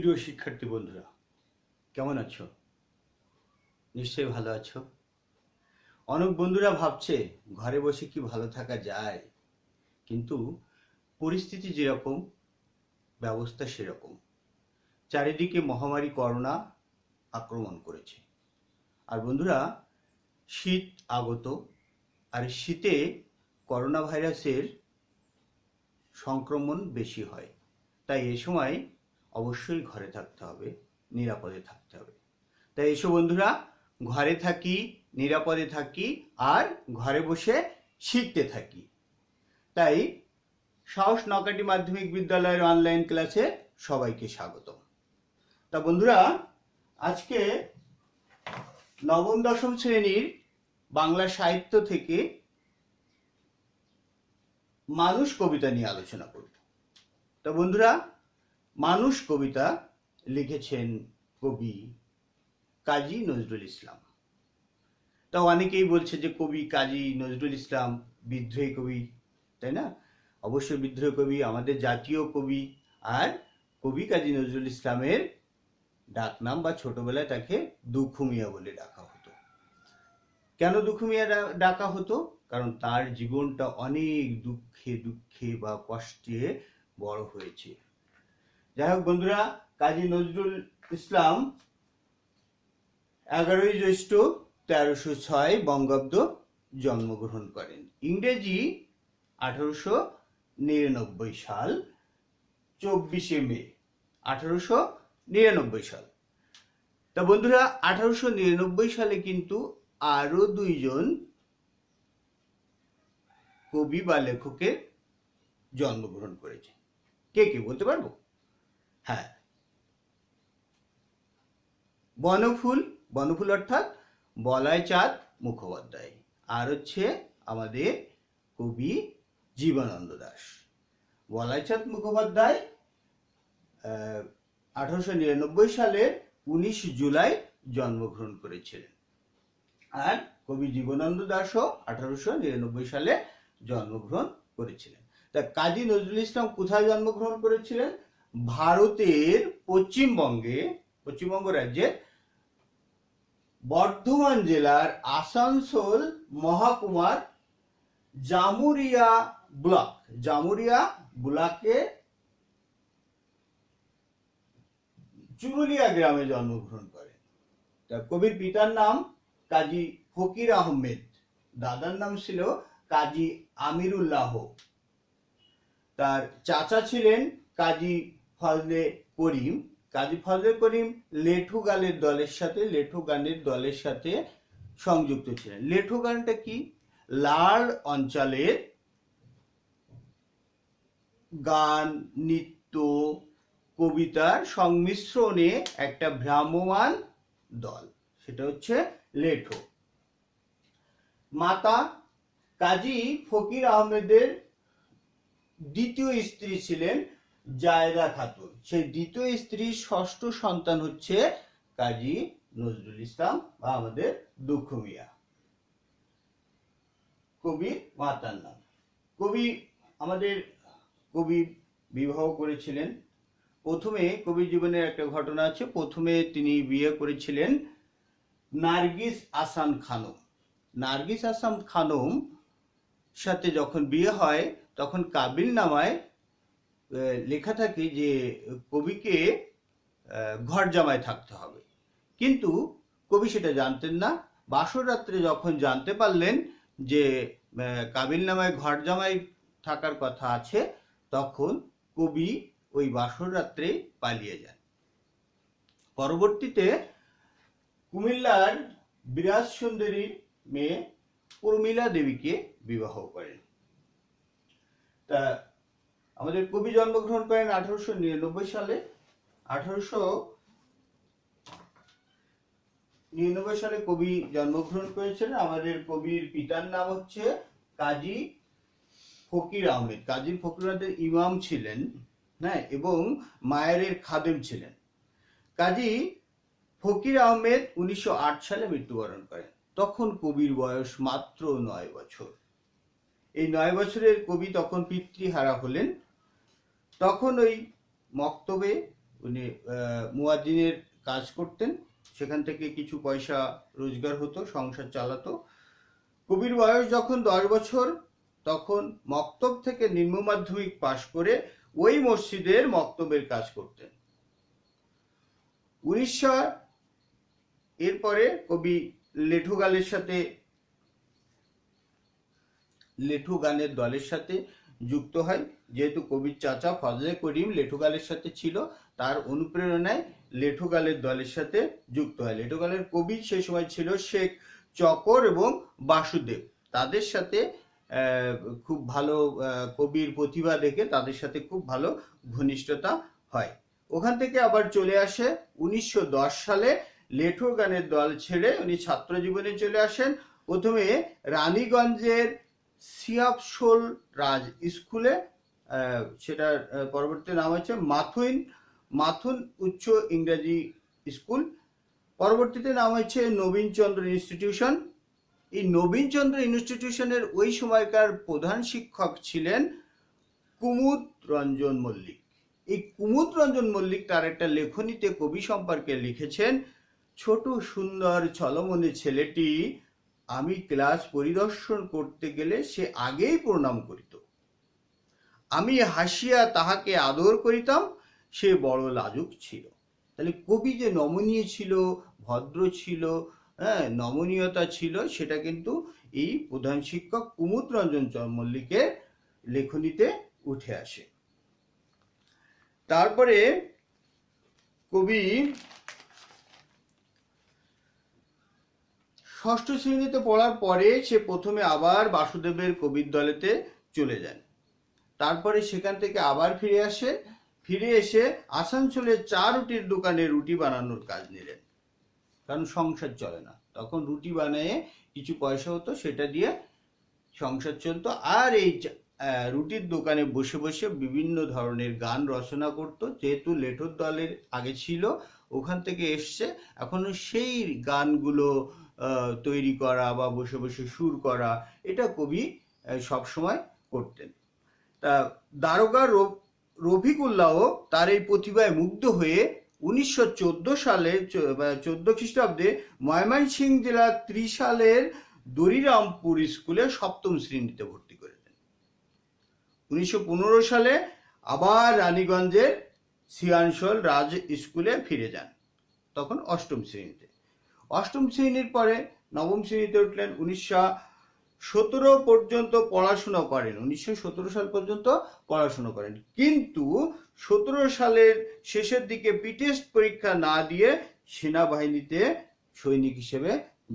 প্রিয় শিক্ষার্থী বন্ধুরা, কেমন আছো? নিশ্চয়ই ভালো আছো। অনেক বন্ধুরা ভাবছে ঘরে বসে কি ভালো থাকা যায়, কিন্তু পরিস্থিতি যেরকম, ব্যবস্থা সেরকম। চারিদিকে মহামারী করোনা আক্রমণ করেছে। আর বন্ধুরা, শীত আগত, আর শীতে করোনা ভাইরাসের সংক্রমণ বেশি হয়। তাই এ সময় অবশ্যই ঘরে থাকতে হবে, নিরাপদে থাকতে হবে। তাই এসো বন্ধুরা, ঘরে থাকি, নিরাপদে থাকি, আর ঘরে বসে শিখতে থাকি। তাই সাহস নকাটি মাধ্যমিক বিদ্যালয়ের অনলাইন ক্লাসে সবাইকে স্বাগত। তা বন্ধুরা, আজকে নবম দশম শ্রেণীর বাংলা সাহিত্য থেকে মানুষ কবিতা নিয়ে আলোচনা করব। তা বন্ধুরা, মানুষ কবিতা লিখেছেন কবি কাজী নজরুল ইসলাম। তা অনেকেই বলছে যে কবি কাজী নজরুল ইসলাম বিদ্রোহী কবি, তাই না? অবশ্যই বিদ্রোহী কবি, আমাদের জাতীয় কবি। আর কবি কাজী নজরুল ইসলামের ডাকনাম বা ছোটবেলায় তাকে দুখু মিয়া বলে ডাকা হতো। কেন দুখু মিয়া ডাকা হতো? কারণ তার জীবনটা অনেক দুঃখে দুঃখে বা কষ্টে বড় হয়েছে। যাই হোক বন্ধুরা, কাজী নজরুল ইসলাম 11ই জ্যৈষ্ঠ 1306 বঙ্গাব্দ জন্মগ্রহণ করেন। ইংরেজি 1899 সাল 24শে মে 1899 সাল। তা বন্ধুরা, 1899 সালে কিন্তু আরো দুইজন কবি বা লেখকের জন্মগ্রহণ করেছে। কে কে বলতে পারবো? হ্যাঁ, বনফুল অর্থাৎ বলাই চাঁদ মুখোপাধ্যায়, আর হচ্ছে আমাদের কবি জীবনানন্দ দাশ। বলাই চাঁদ মুখোপাধ্যায় 1899 সালের 19 জুলাই জন্মগ্রহণ করেছিলেন, আর কবি জীবনানন্দ দাসও 1899 সালে জন্মগ্রহণ করেছিলেন। তা কাজী নজরুল ইসলাম কোথায় জন্মগ্রহণ করেছিলেন? ভারতের পশ্চিমবঙ্গ রাজ্যের বর্ধমান জেলার আসানসোল মহকুমার জামুরিয়া ব্লকে চুরুলিয়া গ্রামে জন্মগ্রহণ করেন। তা কবির পিতার নাম কাজী ফকির আহমেদ, দাদার নাম ছিল কাজী আমিরুল্লাহ। তার চাচা ছিলেন কাজী ফজলে করিম। কাজী ফজলে করিম লেঠু গানের দলের সাথে সংযুক্ত ছিলেন। লেঠু গানটা কি? লাল অঞ্চলের গান, নৃত্য, কবিতার সংমিশ্রণে একটা ভ্রাম্যমান দল, সেটা হচ্ছে লেঠো। মাতা কাজী ফকির আহমেদের দ্বিতীয় স্ত্রী ছিলেন জায়দা খাতুন। সেই দ্বিতীয় স্ত্রীর ষষ্ঠ সন্তান হচ্ছে কাজী নজরুল ইসলাম বা আমাদের দুখু মিয়া। কবির মাতার নাম। কবি বিবাহ করেছিলেন। প্রথমে কবির জীবনের একটা ঘটনা আছে। প্রথমে তিনি বিয়ে করেছিলেন নার্গিস আসান খানম সাথে যখন বিয়ে হয়, তখন কাবিল নামায় লেখা থাকে যে কবিকে ঘর জামায় থাকতে হবে, কিন্তু কবি সেটা জানতেন না। বাসর রাত্রে যখন জানতে পারলেন যে কাবিল নামায় ঘর জামাই থাকার কথা আছে, তখন কবি ওই বাসর রাত্রে পালিয়ে যান। পরবর্তীতে কুমিল্লার বিরাজ সুন্দরীর মেয়ে উর্মিলা দেবীকে বিবাহ করেন। তা আমাদের কবি জন্মগ্রহণ করেন 1899 সালে। 1899 সালে কবি জন্মগ্রহণ করেছিলেন। আমাদের কবির পিতার নাম হচ্ছে কাজী ফকির আহমেদ। কাজী ফকির আহমেদ ইমাম ছিলেন, হ্যাঁ, এবং মায়ের খাদেম ছিলেন। কাজী ফকির আহমেদ 1908 সালে মৃত্যুবরণ করেন। তখন কবির বয়স মাত্র 9 বছর। এই 9 বছরের কবি তখন পিতৃহারা হলেন। তখন ওই মক্তবে উনি মুয়াজ্জিনের কাজ করতেন, সেখান থেকে কিছু পয়সা রোজগার হতো, সংসার চালাতো। কবির বয়স যখন 10 বছর, তখন মক্তব থেকে নিম্ন মাধ্যমিক পাশ করে ওই মসজিদের মক্তবের কাজ করতেন। 1900 এরপরে কবি লেঠু গানের দলের সাথে যুক্ত হয়। যেহেতু কবির চাচা ফজলে করিম লেঠুগালের সাথে ছিল, তার অনুপ্রেরণায় লেঠুগালের দলের সাথে যুক্ত হয়। লেঠুগালের কবি সে সময় ছিল শেখ চকর এবং বাসুদেব। তাদের সাথে খুব ভালো, কবির প্রতিভা দেখে তাদের সাথে খুব ভালো ঘনিষ্ঠতা হয়। ওখান থেকে আবার চলে আসে 1910 সালে লেঠুর গানের দল ছেড়ে উনি ছাত্র জীবনে চলে আসেন। প্রথমে রানীগঞ্জের সিয়াফশোল রাজ স্কুলে, সেটার পরবর্তী নাম হচ্ছে মাথুন উচ্চ ইংরেজি স্কুল, পরবর্তীতে নাম হচ্ছে নবীনচন্দ্র ইনস্টিটিউশন। এই নবীনচন্দ্র ইনস্টিটিউশনের ওই সময়কার প্রধান শিক্ষক ছিলেন কুমুদ রঞ্জন মল্লিক। এই কুমুদ রঞ্জন মল্লিক তার একটা লেখনীতে কবি সম্পর্কে লিখেছেন, ছোট সুন্দর ছলমনে ছেলেটি আমি ক্লাস পরিদর্শন করতে গেলে সে আগেই প্রণাম করিত। আমি হাসিয়া তাহাকে আদর করিতাম, সে বড় লাজুক ছিল। তাহলে কবি যে নমনীয় ছিল, ভদ্র ছিল, নমনীয়তা ছিল, সেটা কিন্তু এই প্রধান শিক্ষক কুমুদ রঞ্জন মল্লিকের লেখনীতে উঠে আসে। তারপরে কবি ষষ্ঠ শ্রেণীতে পড়ার পরে সে প্রথমে আবার বাসুদেবের কবির দলেতে চলে যান। তারপরে সেখান থেকে আবার ফিরে এসে আসানসোলের চা রুটির দোকানে রুটি বানানোর কাজ নিলেন, কারণ সংসার চলে না। তখন রুটি বানিয়ে কিছু পয়সা হতো, সেটা দিয়ে সংসার চলতো। আর এই রুটির দোকানে বসে বসে বিভিন্ন ধরনের গান রচনা করত। যেহেতু লেঠুর দলের আগে ছিল, ওখান থেকে এসছে, এখনো সেই গানগুলো তৈরি করা বা বসে বসে সুর করা, এটা কবি সবসময় করতেন। তা দারোগা রফিকুল্লাহ তার এই প্রতিভায় মুগ্ধ হয়ে 1914 সালে 14 খ্রিস্টাব্দে ময়মনসিংহ জেলার ত্রিশালের দরিরামপুর স্কুলে 7ম শ্রেণীতে ভর্তি করে দেন। 1915 সালে আবার রানীগঞ্জের সিয়ানশোল রাজ স্কুলে ফিরে যান, তখন 8ম শ্রেণীতে। 8ম শ্রেণীর পরে 9ম শ্রেণীতে উঠলেন। 1917 পর্যন্ত পড়াশোনা করেন, 1917 সাল পর্যন্ত পড়াশোনা করেন, কিন্তু 17 সালের শেষের দিকে টেস্ট পরীক্ষা না দিয়ে সেনাবাহিনীতে সৈনিক হিসেবে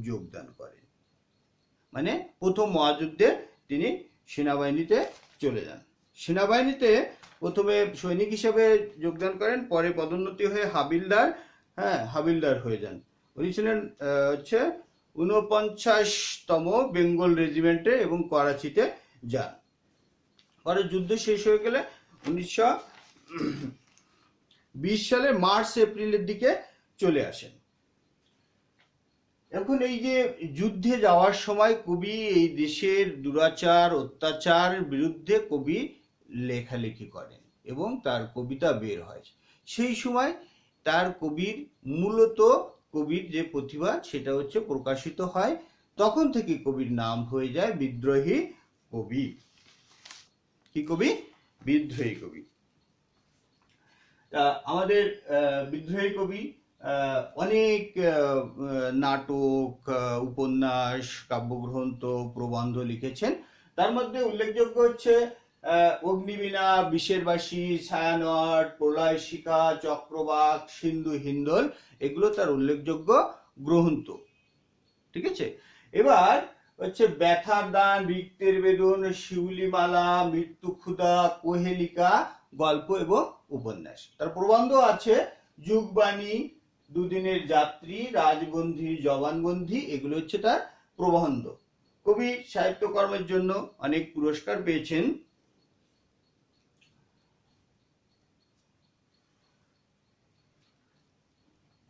যোগদান করেন। মানে প্রথম মহাযুদ্ধে তিনি সেনাবাহিনীতে চলে যান। সেনাবাহিনীতে প্রথমে সৈনিক হিসেবে যোগদান করেন, পরে পদোন্নতি হয়ে হাবিলদার হয়ে যান। উনি ছিলেন হচ্ছে 49তম বেঙ্গল রেজিমেন্টে এবং করাচিতে যান। পরে যুদ্ধ শেষ হয়ে গেলে 1920 সালে মার্চ এপ্রিলের দিকে চলে আসেন। এখন এই যে যুদ্ধে যাওয়ার সময় কবি এই দেশের দুরাচার অত্যাচার বিরুদ্ধে কবি লেখালেখি করেন এবং তার কবিতা বের হয়। সেই সময় তার মূলত কবির যে প্রতিভা সেটা হচ্ছে প্রকাশিত হয়। তখন থেকে কবির নাম হয়ে যায় বিদ্রোহী কবি। কি কবি? বিদ্রোহী কবি। আমাদের বিদ্রোহী কবি অনেক নাটক, উপন্যাস, কাব্যগ্রন্থ, প্রবন্ধ লিখেছেন। তার মধ্যে উল্লেখযোগ্য হচ্ছে অগ্নিবীণা, বিষের বাসি, ছায়ানট, প্রলয় শিখা, চক্রবাক, সিন্ধু হিন্দোল, এগুলো তার উল্লেখযোগ্য গ্রন্থ। ঠিক আছে, এবার হচ্ছে ব্যথার দান, রিক্তের বেদন, শিউলিমালা, মৃত্যু ক্ষুধা, কোহেলিকা, গল্প এবং উপন্যাস। তার প্রবন্ধ আছে যুগবাণী, দুদিনের যাত্রী, রাজবন্ধী, জবানবন্ধী, এগুলো হচ্ছে তার প্রবন্ধ। কবি সাহিত্যকর্মের জন্য অনেক পুরস্কার পেয়েছেন।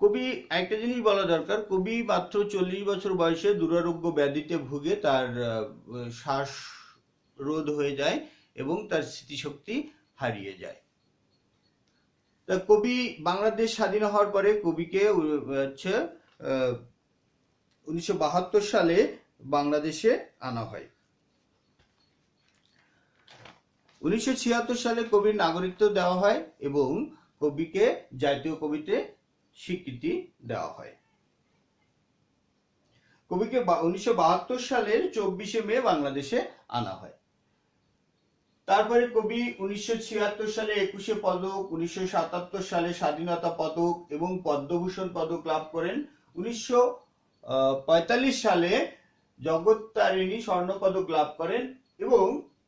কবি একটা জিনিস বলা দরকার, কবি মাত্র 40 বছর বয়সে দুরারোগ্য ব্যাধিতে ভুগে তার শ্বাস রোধ হয়ে যায় এবং তার স্মৃতিশক্তি হারিয়ে যায়। তা কবি বাংলাদেশ স্বাধীন হওয়ার পরে কবিকে হচ্ছে 1972 সালে বাংলাদেশে আনা হয়। 1976 সালে কবির নাগরিকত্ব দেওয়া হয় এবং কবিকে জাতীয় কবিতে স্বীকৃতি দেওয়া হয়। কবিকে 1972 সালের 24শে মে বাংলাদেশে আনা হয়। তারপরে কবি 1976 সালে 21শে পদক, 1977 সালে স্বাধীনতা পদক এবং পদ্মভূষণ পদক লাভ করেন। 1945 সালে জগত্তারিণী স্বর্ণ পদক লাভ করেন এবং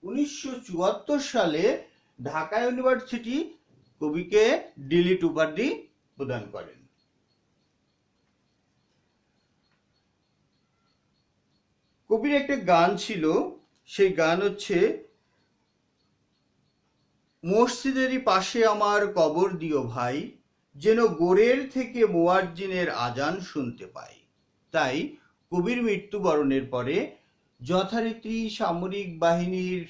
1974 সালে ঢাকা ইউনিভার্সিটি কবিকে ডিলিট উপাধি প্রদান করেন। কবির একটা গান ছিল, সেই গান হচ্ছে, মসজিদেরই পাশে আমার কবর দিও ভাই, যেন গোরের থেকে মুয়াজ্জিনের আজান শুনতে পাই। তাই কবির মৃত্যুবরণের পরে যথারীতি সামরিক বাহিনীর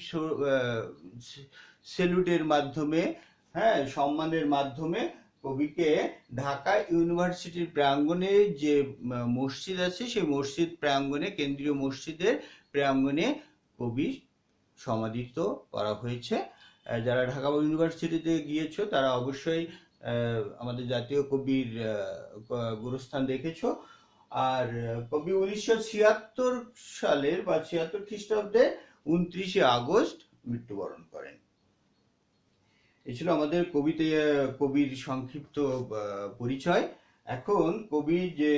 সেলুটের মাধ্যমে, সম্মানের মাধ্যমে কবিকে ঢাকা ইউনিভার্সিটির প্রাঙ্গণে যে মসজিদ আছে সেই মসজিদ প্রাঙ্গণে, কেন্দ্রীয় মসজিদের প্রাঙ্গণে কবি সমাধিত করা হয়েছে। যারা ঢাকা ইউনিভার্সিটিতে গিয়েছো তারা অবশ্যই আমাদের জাতীয় কবির গুরুস্থান দেখেছো। আর কবি 1976 সালের বা 76 খ্রিস্টাব্দে 29শে আগস্ট মৃত্যুবরণ করেন। এই ছিল আমাদের কবির সংক্ষিপ্ত পরিচয়। এখন কবি যে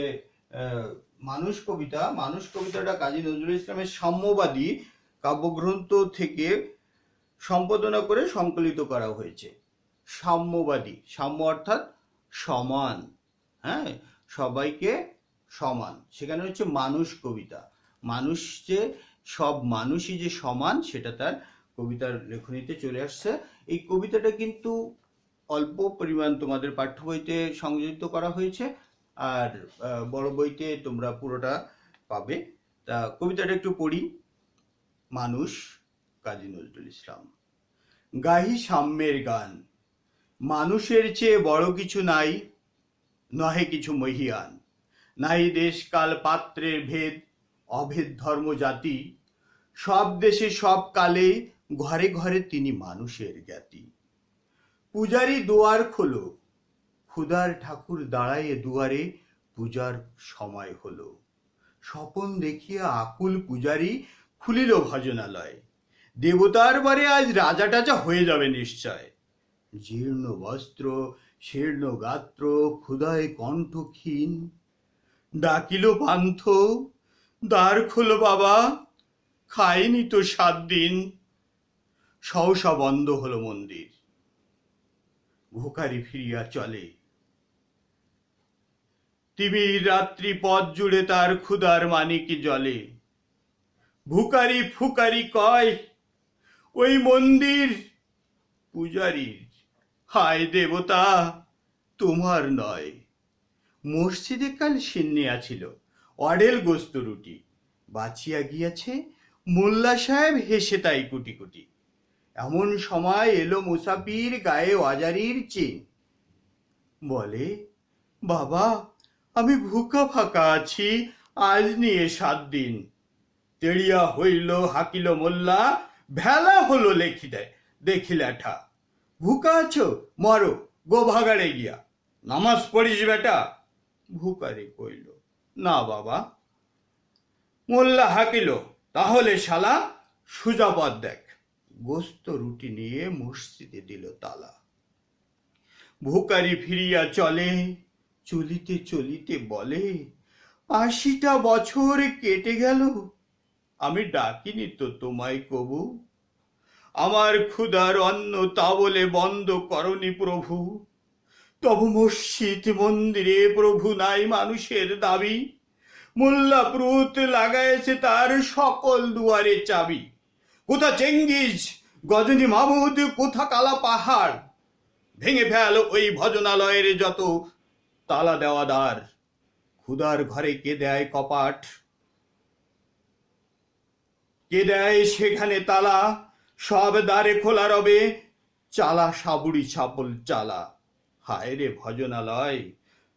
মানুষ কবিতাটা কাজী নজরুল ইসলামের সাম্যবাদী কাব্যগ্রন্থ থেকে সম্পাদনা করে সংকলিত করা হয়েছে। সাম্যবাদী, সাম্য অর্থাৎ সমান, সবাইকে সমান, সেখানে হচ্ছে মানুষ কবিতা, মানুষ যে সব মানুষই যে সমান সেটা তার কবিতার লেখনীতে চলে আসছে। এই কবিতাটা কিন্তু অল্প পরিমাণ তোমাদের পাঠ্য বইতে সংযোজিত করা হয়েছে, আর বড় বইতে তোমরা পুরোটা পাবে। তা কবিতাটা একটু পড়ি। মানুষ, কাজী নজরুল ইসলাম। গাহি সাম্যের গান, মানুষের চেয়ে বড় কিছু নাই, নহে কিছু মহিয়ান। নাই দেশ কাল পাত্রের ভেদ, অভেদ ধর্ম জাতি। সব দেশে সব কালে ঘরে ঘরে তিনি মানুষের জ্ঞাতি। পূজারি দুয়ার খোলো, ক্ষুধার ঠাকুর দাঁড়ায়ে দুয়ারে, পূজার সময় হলো। স্বপন দেখিয়া আকুল পূজারি খুলিল ভজনালয়। দেবতার বারে আজ রাজা টাজা হয়ে যাবে নিশ্চয়। জীর্ণ বস্ত্র, শীর্ণ গাত্র, ক্ষুধায় কণ্ঠ ক্ষীণ। ডাকিল পান্থ, দ্বার খোলো বাবা, খায়নি তো 7 দিন। সহসা বন্ধ হলো মন্দির, ভোকারি ফিরিয়া চলে। তিমির রাত্রি পথ জুড়ে তার ক্ষুধার মানিক জলে। ভুকারি ফুকারি কয়, ওই মন্দির পূজারীর, হায় দেবতা তোমার নয়। মসজিদে কাল সিন্নিয়া ছিল, অডেল গোস্ত রুটি। বাঁচিয়া গিয়াছে মোল্লা সাহেব হেসে তাই কুটি কুটি। এমন সময় এলো মুসাফির, গায়ে অজারির চিন। বলে, বাবা আমি ভুকা ফাঁকা আছি, আজ নিয়ে 7 দিন। তেড়িয়া হইল হাকিল মোল্লা, ভেলা হলো দেখি লেঠা। ভুকা আছো, মরো, গো ভাগাড়ে গিয়া, নামাজ পড়িস বেটা। ভুকারে কইল, না বাবা। মোল্লা হাকিল, তাহলে শালা সুজা পথ দেখ। গোস্ত রুটি নিয়ে মসজিদে দিল তালা। ভুকারি ফিরিয়া চলে, চলিতে চলিতে বলে, 80টা বছর কেটে গেল, আমি ডাকিনি তো তোমায় কবু। আমার ক্ষুধার অন্ন তা বলে বন্ধ করনি প্রভু। তবু মসজিদ মন্দিরে প্রভু নাই মানুষের দাবি। মোল্লা প্রুত লাগাইছে তার সকল দুয়ারে চাবি। কোথা চেঙ্গিজ, গজনী মাহমুদ, কোথা কালা পাহাড়। ভেঙে ফেল ওই ভজনালয়ের যত তালা দেওয়া দ্বার। ক্ষুধার ঘরে কে দেয় কপাট, কে দেয় সেখানে তালা। সব দ্বারে খোলা রবে, চালা সাবুড়ি ছাপল চালা। হায় রে ভজনালয়,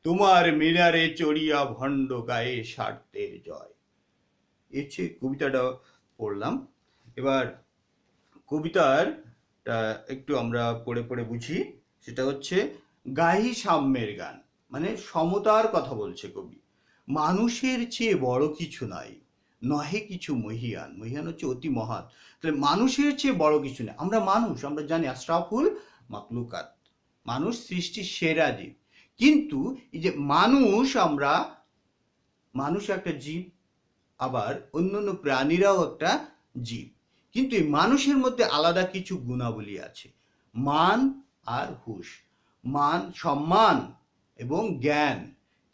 তোমার মিনারে চড়িয়া ভণ্ড গায়ে স্বার্থের জয়। এই হচ্ছে কবিতাটা পড়লাম। এবার কবিতার একটু আমরা পড়ে পড়ে বুঝি। সেটা হচ্ছে, গাহি সাম্যের গান, মানে সমতার কথা বলছে কবি। মানুষের চেয়ে বড় কিছু নাই, নহে কিছু মহিয়ান। মহিয়ান হচ্ছে অতি মহান। তাহলে মানুষের চেয়ে বড় কিছু নেই। আমরা মানুষ, আমরা জানি আশরাফুল মাকলুকাত, মানুষ সৃষ্টির সেরা জীব। কিন্তু এই যে মানুষ একটা জীব, আবার অন্যান্য প্রাণীরাও একটা জীব। কিন্তু এই মানুষের মধ্যে আলাদা কিছু গুণাবলী আছে, মান আর হুঁশ। সম্মান এবং জ্ঞান।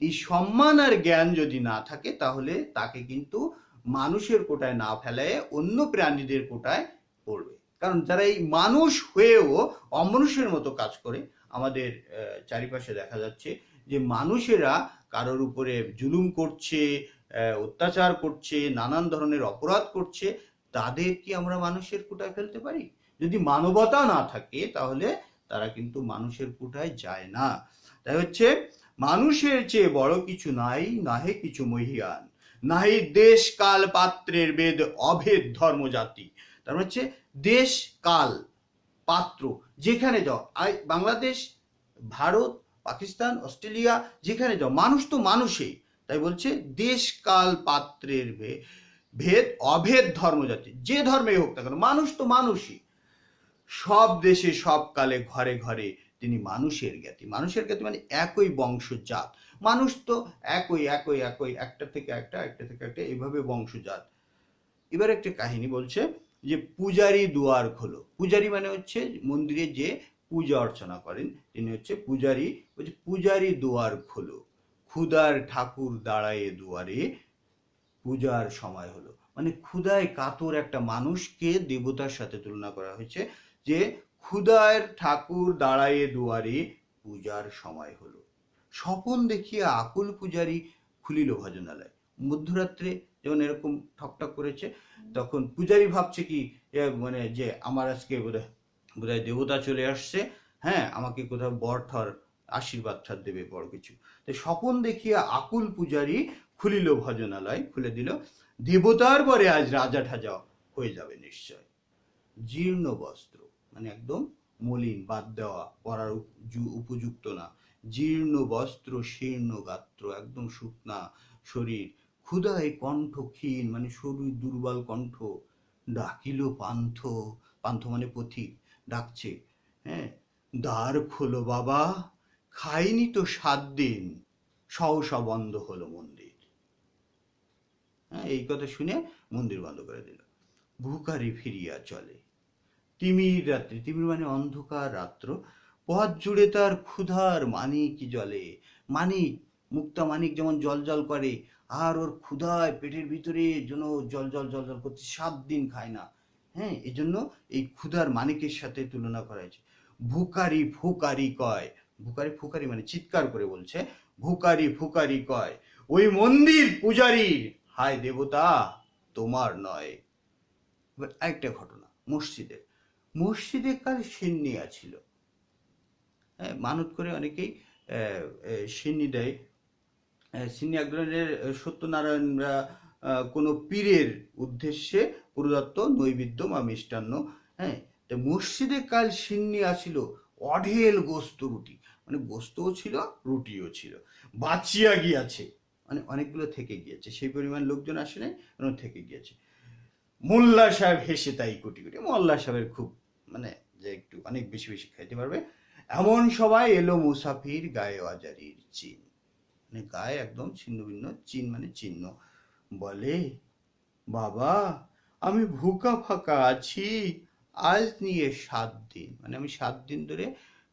এই সম্মান আর জ্ঞান যদি না থাকে, তাহলে তাকে কিন্তু মানুষের কোটায় না ফেলায় অন্য প্রাণীদের কোটায় পড়বে। কারণ যারা এই মানুষ হয়েও অমানুষের মতো কাজ করে, আমাদের চারিপাশে দেখা যাচ্ছে যে মানুষেরা কারোর উপরে জুলুম করছে, অত্যাচার করছে, নানান ধরনের অপরাধ করছে, তাদের কি আমরা মানুষের কোটায় ফেলতে পারি? যদি মানবতা না থাকে, তাহলে তারা কিন্তু মানুষের কোটায় যায় না। তাই হচ্ছে, মানুষের চেয়ে বড় কিছু নাই, নাহে কিছু মহিয়ান। নাহি দেশ কাল পাত্রের বেদ, অভেদ ধর্ম জাতি। তার হচ্ছে দেশ কাল পাত্র, যেখানে যাও, বাংলাদেশ, ভারত, পাকিস্তান, অস্ট্রেলিয়া, যেখানে যাও মানুষ তো মানুষই। তাই বলছে দেশ কাল পাত্রের ভেদ, অভেদ ধর্ম জাতি। যে ধর্মে হোক না কেন, মানুষ তো মানুষই। সব দেশে সব কালে ঘরে ঘরে তিনি মানুষের জ্ঞাতি। মানুষের জ্ঞাতি মানে একই বংশজাত। মানুষ তো একই একই একই, একটা থেকে একটা, একটা থেকে একটা, এইভাবে বংশজাত। এবার একটা কাহিনী বলছে যে, পূজারি দুয়ার খোলো। পূজারি মানে হচ্ছে মন্দিরে যে পূজা অর্চনা করেন, তিনি হচ্ছে পূজারি। বলছে, পূজারি দুয়ার খোলো, ক্ষুধার ঠাকুর দাঁড়ায় দুয়ারে, পূজার সময় হলো। মানে ক্ষুধায় কাতর একটা মানুষকে দেবতার সাথে তুলনা করা হয়েছে, যে ক্ষুধার ঠাকুর দাঁড়ায় দুয়ারে, পূজার সময় হলো। স্বপন দেখিয়া আকুল পূজারি খুলিল ভজনালয়। মধ্যরাত্রে যেমন এরকম ঠকঠক করেছে, তখন পূজারি ভাবছে কি, মানে যে আমার আজকে বোধহয় দেবতা চলে আসছে, হ্যাঁ, আমাকে কোথাও বর ঠর আশীর্বাদ ঠার দেবে বড় কিছু। তো স্বপন দেখিয়া আকুল পূজারি খুলিল ভজনালয়, খুলে দিল। দেবতার পরে আজ রাজা ঠাজা হয়ে যাবে নিশ্চয়। জীর্ণ বস্ত্র মানে একদম মলিন, বাদ দেওয়া, পরার উপযুক্ত না। জীর্ণ বস্ত্র, শীর্ণ গাত্র, একদম শুকনা শরীর। ক্ষুধায় কণ্ঠ ক্ষীণ, মানে শরীর দুর্বল কণ্ঠ। ডাকিল পান্থ, পান্থ মানে পথিক, ডাকছে, হ্যাঁ, দ্বার খোলো বাবা, খাইনি তো 7 দিন, সহসা বন্ধ হলো মন্দির। হ্যাঁ, এই কথা শুনে মন্দির বন্ধ করে দিল। ভুকারি ফিরিয়া চলে, তিমির রাত্রি, তিমির মানে অন্ধকার রাত্র, পথ জুড়ে তার ক্ষুধার মানিক জলে। মানিক, মুক্তা মানিক যেমন জল জল করে, আর ওর ক্ষুধায় পেটের ভিতরে যেন জল জল জল জল করছে, 7 দিন খায় না। হ্যাঁ, এই জন্য এই ক্ষুধার মানিকের সাথে তুলনা করা হয়েছে। ভুকারি ফুকারি কয়, ভুকারি ফুকারি মানে চিৎকার করে বলছে, ভুকারি ফুকারি কয়, ওই মন্দির পূজারীর, হায় দেবতা তোমার নয়। এবার আরেকটা ঘটনা, মসজিদে কাল সিন্নিয়া ছিল। হ্যাঁ, মানত করে অনেকেই সিন্নি দেয়। সিন্নি এক ধরনের সত্যনারায়ণরা কোনো পীরের উদ্দেশ্যে প্রদত্ত নৈবেদ্য বা মিষ্টান্ন। হ্যাঁ, মসজিদে কাল সিন্নি আসিল, অঢেল গোস্ত রুটি, মানে গোস্তও ছিল, রুটিও ছিল। বাঁচিয়া গিয়াছে মানে অনেকগুলো থেকে গিয়েছে, সেই পরিমাণ লোকজন আসে নাই, থেকে গিয়েছে। মোল্লা সাহেব হেসে তাই কোটি কোটি। মোল্লা সাহেবের খুব মানে যে একটু অনেক বেশি বেশি খাইতে পারবে, এমন সবাই এলো মুসাফির গায়ে আজারির চিন, মানে গায়ে একদম ছিন্ন ভিন্ন, চিন মানে চিহ্ন। বলে, বাবা আমি ভুকা ফাঁকা আছি, আজ নিয়ে 7 দিন, মানে আমি 7 দিন ধরে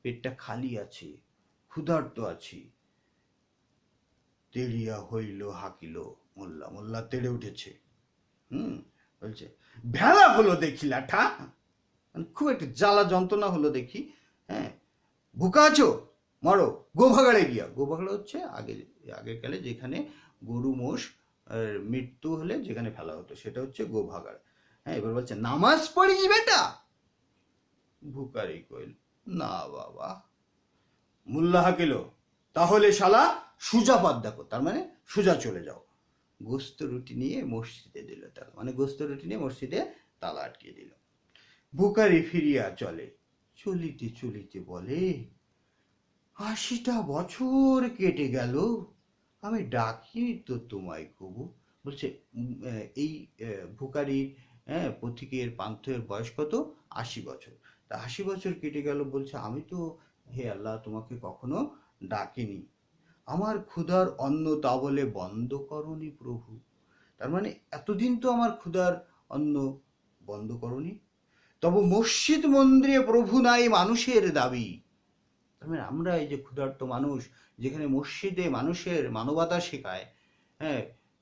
পেটটা খালি আছে, ক্ষুধার্ত আছি। তেড়িয়া হইল হাকিল মোল্লা, মোল্লা তেড়ে উঠেছে। বলছে, ভেলা হলো দেখি লাঠা, মানে খুব একটা জ্বালা যন্ত্রণা হলো দেখি। হ্যাঁ, ভুকা আছো, মরো, গোভাগাড়ে গিয়া। গোভাগাড়ে হচ্ছে আগের কালে যেখানে গরু মোষ মৃত্যু হলে যেখানে ফেলা হতো, সেটা হচ্ছে গোভাগাড়। হ্যাঁ, এবার বলছে, নামাজ পড়িস বেটা। ভুকারি কইল, না বাবা, মোল্লা হাঁকিল, তাহলে শালা সোজা পথ দেখো, তার মানে সোজা চলে যাও। গোস্ত রুটি নিয়ে মসজিদে দিল তালা, মানে গোস্ত রুটি নিয়ে মসজিদে তালা আটকিয়ে দিল। বুকারি ফিরিয়া চলে, চলিতে চলিতে বলে, 80টা বছর কেটে গেল, আমি ডাকিনি তো তোমায় কবু। বলছে এই বুকারির পথিকের পান্থের বয়স কত? 80 বছর। তা 80 বছর কেটে গেল, বলছে আমি তো হে আল্লাহ তোমাকে কখনো ডাকিনি, আমার ক্ষুধার অন্ন তা বলে বন্ধ করনি প্রভু। তার মানে এতদিন তো আমার ক্ষুধার অন্ন বন্ধ করনি, তবে মসজিদ মন্দিরে প্রভু নাই মানুষের দাবি। তার মানে আমরা এই যে ক্ষুধার্ত মানুষ, যেখানে মসজিদে মানুষের মানবতা শেখায়,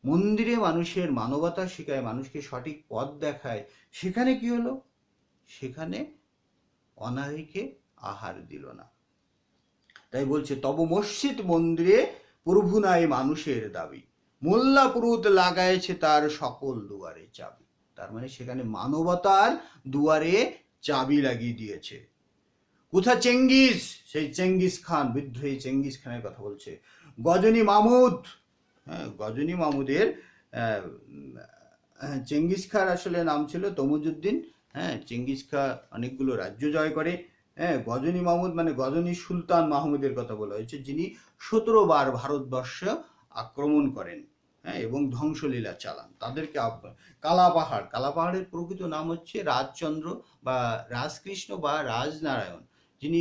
মন্দিরে মানুষের মানবতা শেখায়, মানুষকে সঠিক পথ দেখায়, সেখানে কি হলো? সেখানে অনারীকে আহার দিল না। তাই বলছে তব মসজিদ মন্দিরে প্রভু নাই মানুষের দাবি, মোল্লা পুরুত লাগাইছে তার সকল দুয়ারে চাবি। তার মানে সেখানে মানবতার দুয়ারে চাবি লাগিয়ে দিয়েছে। কোথা চেঙ্গিস? সেই চেঙ্গিস খান, বিদ্রোহী চেঙ্গিস খানের কথা বলছে। গজনী মামুদ, গজনী মামুদের, চেঙ্গিস খার আসলে নাম ছিল তমুজুদ্দিন। চেঙ্গিস খা অনেকগুলো রাজ্য জয় করে। গজনী মামুদ মানে গজনী সুলতান মাহমুদের কথা বলা হয়েছে, যিনি 17 বার ভারতবর্ষ আক্রমণ করেন এবং ধ্বংসলীলা চালান। তাদেরকে কালাপাহাড়, কালাপাহাড়ের প্রকৃত নাম হচ্ছে রাজচন্দ্র বা রাজকৃষ্ণ বা রাজনারায়ণ, যিনি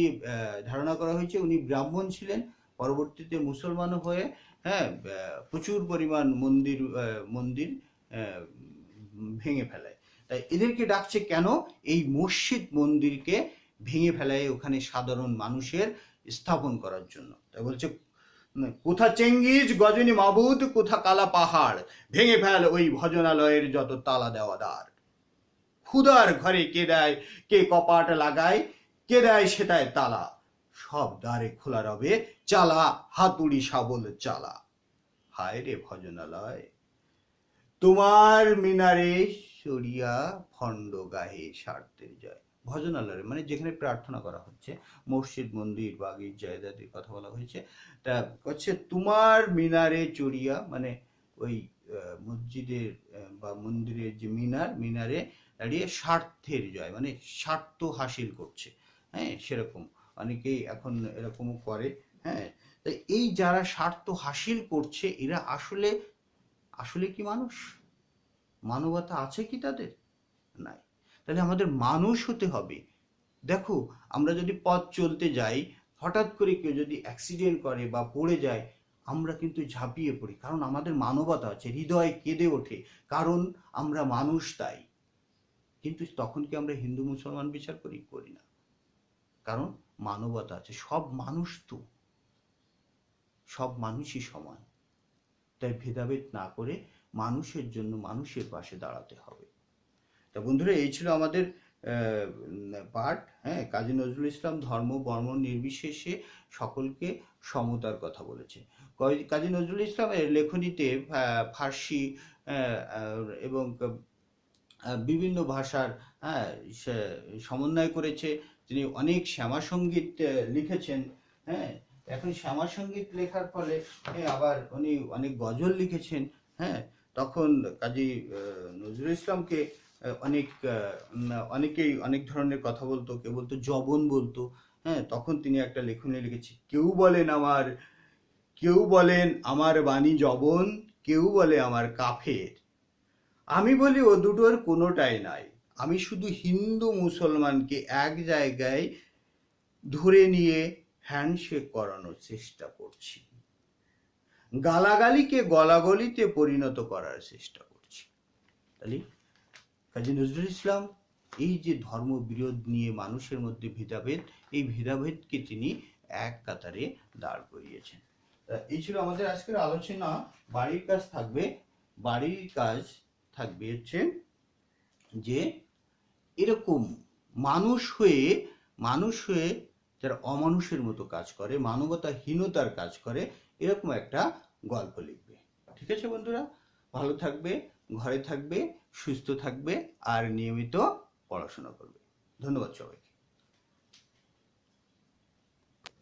ধারণা করা হয়েছে উনি ব্রাহ্মণ ছিলেন, পরবর্তীতে মুসলমান হয়ে প্রচুর পরিমাণ মন্দির ভেঙে ফেলায়। তাই এদেরকে ডাকছে কেন? এই মসজিদ মন্দিরকে ভেঙে ফেলায় ওখানে সাধারণ মানুষের স্থাপন করার জন্য। তাই বলছে কোথা চেঙ্গিজ গজনী মাবুদ, কোথা কালা পাহাড়, ভেঙে ফেল ওই ভজনালয়ের যত তালা দেওয়া দ্বার। ক্ষুধার ঘরে কে দেয়, কে কপাট লাগায়, কে দেয় সেটায় তালা, সব দ্বারে খোলা রবে, চালা হাতুড়ি শাবল চালা। হায় রে ভজনালয়, তোমার মিনারে সরিয়া ফন্ড গাহে স্বার্থের জয়। ভজনালয় মানে যেখানে প্রার্থনা করা হচ্ছে, মসজিদ মন্দির বা গির্জা ইত্যাদির কথা বলা হয়েছে। তা হচ্ছে তোমার মিনারে চড়িয়া, মানে ওই মসজিদের বা মন্দিরের যে মিনারে দাঁড়িয়ে স্বার্থের জয়, মানে স্বার্থ হাসিল করছে। সেরকম অনেকেই এখন এরকমও করে। তাই এই যারা স্বার্থ হাসিল করছে, এরা আসলে কি মানুষ? মানবতা আছে কি তাদের? নাই। তাহলে আমাদের মানুষ হতে হবে। দেখো, আমরা যদি পথ চলতে যাই, হঠাৎ করে কেউ যদি অ্যাক্সিডেন্ট করে বা পড়ে যায়, আমরা কিন্তু ঝাঁপিয়ে পড়ি, কারণ আমাদের মানবতা আছে, হৃদয় কেঁদে ওঠে, কারণ আমরা মানুষ তাই। কিন্তু তখন কি আমরা হিন্দু মুসলমান বিচার করি না, কারণ মানবতা আছে। সব মানুষ তো, সব মানুষই সমান। তাই ভেদাভেদ না করে মানুষের জন্য মানুষের পাশে দাঁড়াতে হবে। তা বন্ধুরা, এই ছিল আমাদের পাঠ। কাজী নজরুল ইসলাম ধর্ম বর্ণ নির্বিশেষে সকলকে সমতার কথা বলেছে। কাজী নজরুল ইসলামের লেখনীতে ফার্সি এবং বিভিন্ন ভাষার সমন্বয় করেছে। তিনি অনেক শ্যামা সঙ্গীত লিখেছেন। এখন শ্যামা সঙ্গীত লেখার ফলে আবার উনি অনেক গজল লিখেছেন। তখন কাজী নজরুল ইসলামকে অনেকেই অনেক ধরনের কথা বলতো, কেউ বলতো জবন বলতো। তখন তিনি একটা লেখনী লিখেছে, কেউ বলেন আমার বাণী জবন, কেউ বলে আমার কাফের, আমি বলি ও দুটোর কোনোটাই নাই, আমি শুধু হিন্দু মুসলমানকে এক জায়গায় ধরে নিয়ে হ্যান্ডশেক করানোর চেষ্টা করছি, গালাগালিকে গলাগলিতে পরিণত করার চেষ্টা করছি। তাহলে কাজী নজরুল ইসলাম এই যে ধর্ম বিরোধ নিয়ে মানুষের মধ্যে ভেদাভেদ, এই ভেদাভেদকে তিনি এক কাতারে দাঁড় করিয়েছেন। এই ছিল আমাদের আজকের আলোচনা। বাড়ির কাজ থাকবে হচ্ছে যে এরকম মানুষ হয়ে যারা অমানুষের মতো কাজ করে, মানবতাহীনতার কাজ করে, এরকম একটা গল্প লিখবে। ঠিক আছে বন্ধুরা, ভালো থাকবে, ঘরে থাকবে, সুস্থ থাকবে আর নিয়মিত পড়াশোনা করবে। ধন্যবাদ সবাই।